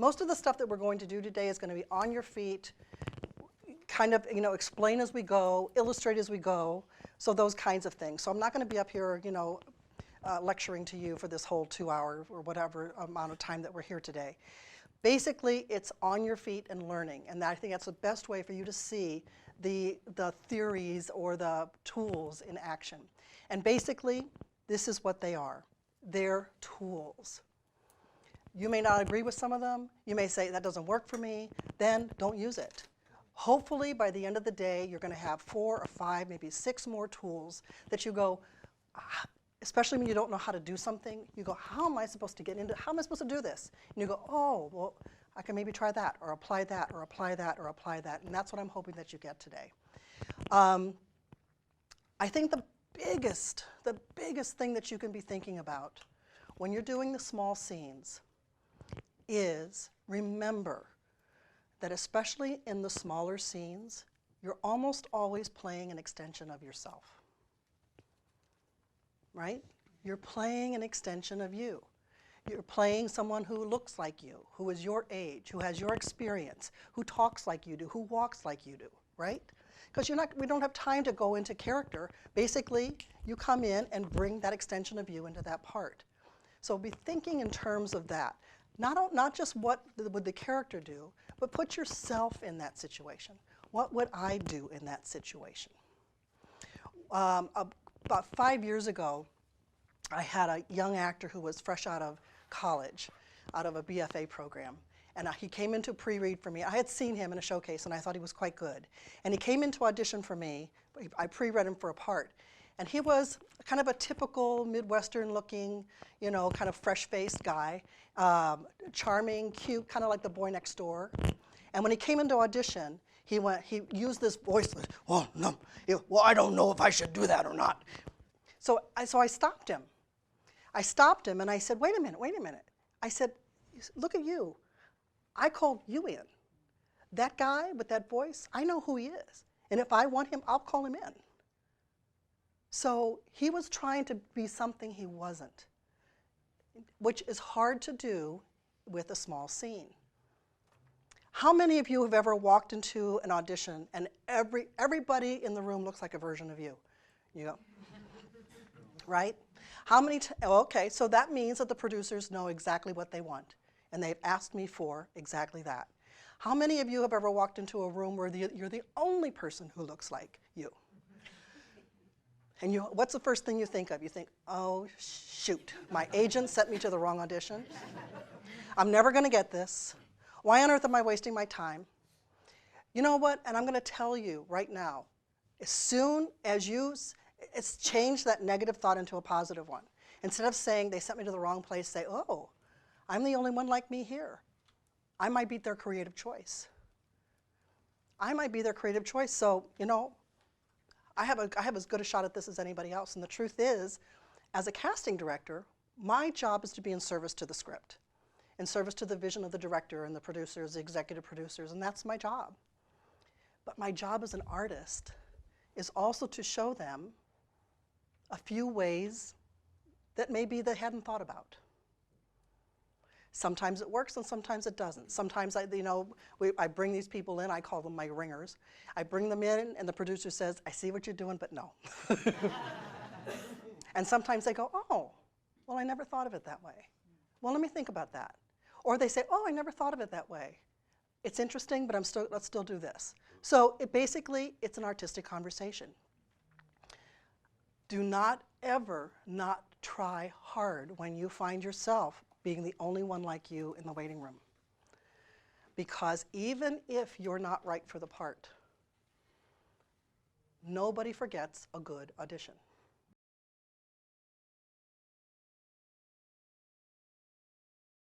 Most of the stuff that we're going to do today is going to be on your feet, kind of, explain as we go, illustrate as we go, so those kinds of things. So I'm not going to be up here, lecturing to you for this whole 2 hour or whatever amount of time that we're here today. Basically, it's on your feet and learning, and I think that's the best way for you to see the theories or the tools in action. And basically, this is what they are. They're tools. You may not agree with some of them. You may say, that doesn't work for me. Then don't use it. Hopefully, by the end of the day, you're going to have 4 or 5, maybe 6 more tools that you go, especially when you don't know how to do something, you go, how am I supposed to get into, how am I supposed to do this? And you go, oh, well, I can maybe try that, or apply that, or apply that, or apply that. And that's what I'm hoping that you get today. I think the biggest thing that you can be thinking about when you're doing the small scenes is remember that especially in the smaller scenes, you're almost always playing an extension of yourself. Right? You're playing an extension of you. You're playing someone who looks like you, who is your age, who has your experience, who talks like you do, who walks like you do, right? Because we don't have time to go into character. Basically, you come in and bring that extension of you into that part. So be thinking in terms of that. Not just what would the character do, but put yourself in that situation. What would I do in that situation? About 5 years ago, I had a young actor who was fresh out of college, out of a BFA program. And he came into pre-read for me. I had seen him in a showcase, and I thought he was quite good. And he came into audition for me. I pre-read him for a part. And he was kind of a typical Midwestern-looking, kind of fresh-faced guy, charming, cute, kind of like the boy next door. And when he came into audition, he used this voice, well, no, well, I don't know if I should do that or not. So I stopped him. I stopped him, and I said, wait a minute. I said, look at you. I called you in. That guy with that voice, I know who he is. And if I want him, I'll call him in. So he was trying to be something he wasn't, which is hard to do with a small scene. How many of you have ever walked into an audition and everybody in the room looks like a version of you? You go, right? How many, okay, so that means that the producers know exactly what they want, and they've asked me for exactly that. How many of you have ever walked into a room where you're the only person who looks like you? And what's the first thing you think of? You think, oh, shoot, my agent sent me to the wrong audition. I'm never going to get this. Why on earth am I wasting my time? You know what? And I'm going to tell you right now, as soon as it's changed that negative thought into a positive one. Instead of saying they sent me to the wrong place, say, oh, I'm the only one like me here. I might be their creative choice. I might be their creative choice. So, I have as good a shot at this as anybody else. And the truth is, as a casting director, my job is to be in service to the script, in service to the vision of the director and the producers, the executive producers, and that's my job. But my job as an artist is also to show them a few ways that maybe they hadn't thought about. Sometimes it works and sometimes it doesn't. Sometimes I bring these people in, I call them my ringers. I bring them in and the producer says, I see what you're doing, but no. And sometimes they go, oh, well, I never thought of it that way. Well, let me think about that. Or they say, oh, I never thought of it that way. It's interesting, but let's still do this. So basically, it's an artistic conversation. Do not ever not try hard when you find yourself being the only one like you in the waiting room. Because even if you're not right for the part, nobody forgets a good audition.